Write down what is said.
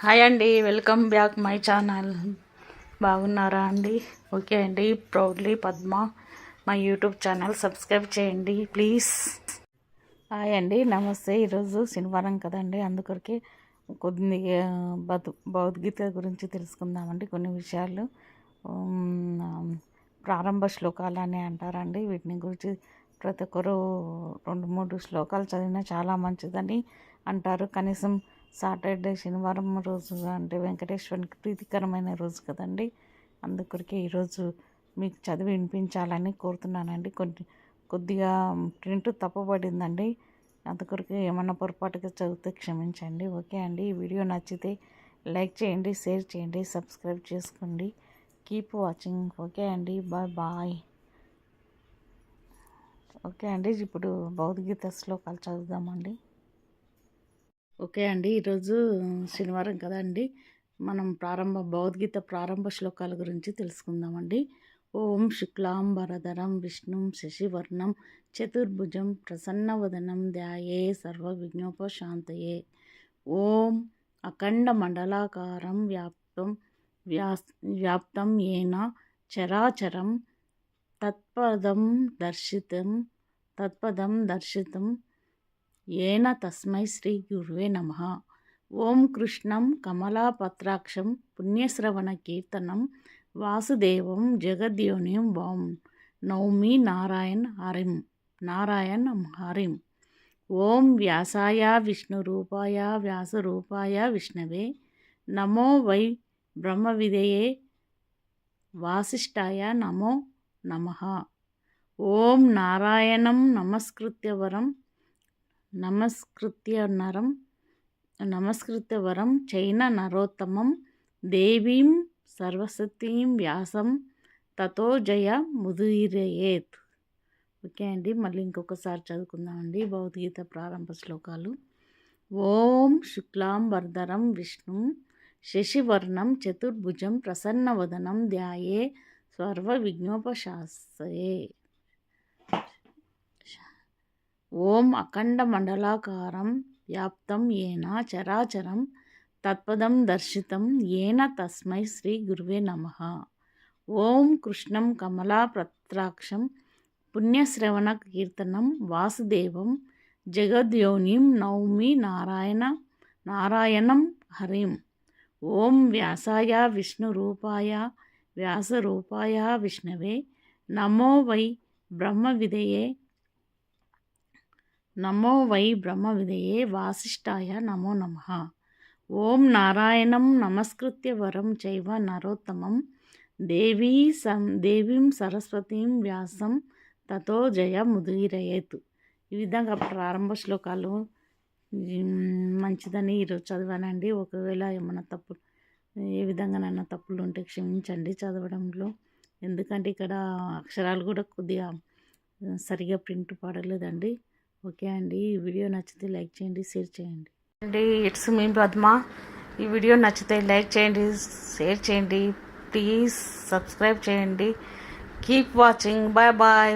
Hi అండి, welcome back my channel. బాగున్నారా అండి? ఓకే అండి. Proudly Padma my YouTube channel subscribe చేయండి ప్లీజ్. హాయ్ అండి, నమస్తే. ఈరోజు శనివారం కదండి, అందుకొరకే కొద్దిగా భగవద్గీత గురించి తెలుసుకుందామండి. కొన్ని విషయాలు ప్రారంభ శ్లోకాలు అని అంటారండి. వీటిని గురించి ప్రతి ఒక్కరు 2-3 శ్లోకాలు చదివినా చాలా మంచిదని అంటారు. కనీసం సాటర్డే శనివారం రోజు అంటే వెంకటేశ్వరునికి ప్రీతికరమైన రోజు కదండి. అందుకొరకే ఈరోజు మీకు చదివి వినిపించాలని కోరుతున్నానండి. కొద్దిగా ప్రింట్ తప్పబడిందండి, అందుకొరకే ఏమన్నా పొరపాటుగా చదివితే క్షమించండి. ఓకే అండి. ఈ వీడియో నచ్చితే లైక్ చేయండి, షేర్ చేయండి, సబ్స్క్రైబ్ చేసుకోండి. Keep watching. ఓకే అండి, బాయ్ బాయ్. ఓకే అండి, ఇప్పుడు భగవద్గీత శ్లోకాలు చదువుదామండి. ఓకే అండి, ఈరోజు శనివారం కదండి, మనం భగవద్గీత ప్రారంభ శ్లోకాల గురించి తెలుసుకుందామండి. ఓం శుక్లాంబరధరం విష్ణుం శశివర్ణం చతుర్భుజం ప్రసన్నవదనం ధ్యాయే సర్వవిఘ్నోపశాంతయే. ఓం అఖండ మండలాకారం వ్యాప్తం ఏన చరాచరం తత్పదం దర్శితం ఏన తస్మై శ్రీ గురువే నమః. ఓం కృష్ణం కమలాపత్రాక్షం పుణ్యశ్రవణ కీర్తనం వాసుదేవం జగద్యోనిం వాం నౌమి నారాయణం హరిం. ఓం వ్యాసాయ విష్ణురూపాయ వ్యాసరూపాయ విష్ణవే నమో వై బ్రహ్మవిదయే వాసిష్ఠాయ నమో నమః. ఓం నారాయణం నమస్కృత్య వరం చైన నరోత్తమం దేవీం సరస్వతీం వ్యాసం తతో జయ ముదీరయేత్. ఓకే అండి, మళ్ళీ ఇంకొకసారి చదువుకుందామండి భగవద్గీత ప్రారంభ శ్లోకాలు. ఓం శుక్లాంబరధరం విష్ణుం శశివర్ణం చతుర్భుజం ప్రసన్నవదనం ధ్యాయే సర్వవిఘ్నోపశాంతయే. ఓం అఖండ మండలాకారం వ్యాప్తం ఏన చరాచరం తత్పదం దర్శితం ఏన తస్మై శ్రీ గురువే నమః. ఓం కృష్ణం కమలాపత్రాక్షం పుణ్యశ్రవణ కీర్తనం వాసుదేవం జగద్యోనిం నౌమి నారాయణం హరిం. ఓం వ్యాసాయ విష్ణురూపాయ వ్యాసరూపాయ విష్ణవే నమో వై బ్రహ్మవిదయే వాసిష్ఠాయ నమో నమః. ఓం నారాయణం నమస్కృత్య వరం చైవ నరోత్తమం దేవీం సరస్వతీం వ్యాసం తతో జయ ముదీరయేత్. ఈ విధంగా ప్రారంభ శ్లోకాలు మంచిదని ఈరోజు చదివానండి. ఒకవేళ ఏమైనా ఏ విధంగానైనా తప్పులు ఉంటే క్షమించండి చదవడంలో, ఎందుకంటే ఇక్కడ అక్షరాలు కూడా కొద్దిగా సరిగా ప్రింట్ పడలేదండి. ఓకే అండి, ఈ వీడియో నచ్చితే లైక్ చేయండి, షేర్ చేయండి అండి. It's me Padma. ఈ వీడియో నచ్చితే లైక్ చేయండి, షేర్ చేయండి, ప్లీజ్ సబ్స్క్రైబ్ చేయండి. Keep watching. Bye bye.